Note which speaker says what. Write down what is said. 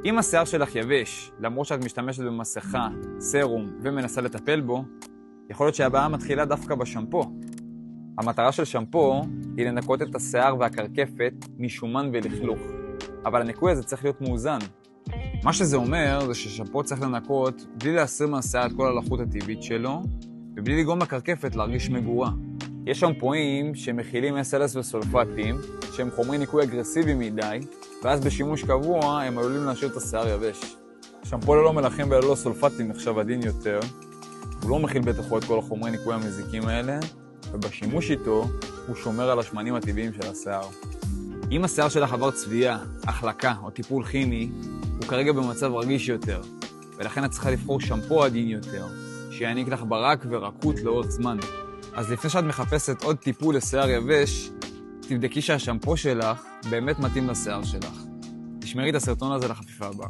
Speaker 1: אם השיער שלך יבש, למרות שאת משתמשת במסכה, סרום ומנסה לטפל בו, יכול להיות שהבעיה מתחילה דווקא בשמפו. המטרה של שמפו היא לנקות את השיער והקרקפת משומן ולכלוך, אבל הניקוי הזה צריך להיות מאוזן. מה שזה אומר זה ששמפו צריך לנקות בלי להסיר מהשיער את כל הלחות הטבעית שלו, ובלי לגרום לקרקפת להרגיש מגורה. יש שמפואים שמכילים SLS וסולפטים, שהם חומרי ניקוי אגרסיבי מדי, ואז בשימוש קבוע הם עלולים להשאיר את השיער יבש. שמפו ללא מלחים וללא סולפטים נחשב עדין יותר, הוא לא מכיל בתוכו את כל החומרי ניקוי המזיקים האלה, ובשימוש איתו הוא שומר על השמנים הטבעיים של השיער. אם השיער שלך עבר צביעה, החלקה או טיפול כימי, הוא כרגע במצב רגיש יותר, ולכן את צריכה לבחור שמפו עדין יותר, שיעניק לך ברק ורקות לאורך זמן. אז לפני שאת מחפשת עוד טיפול לשיער יבש, תבדקי שהשמפו שלך באמת מתאים לשיער שלך. תשמרי את הסרטון הזה לחפיפה הבאה.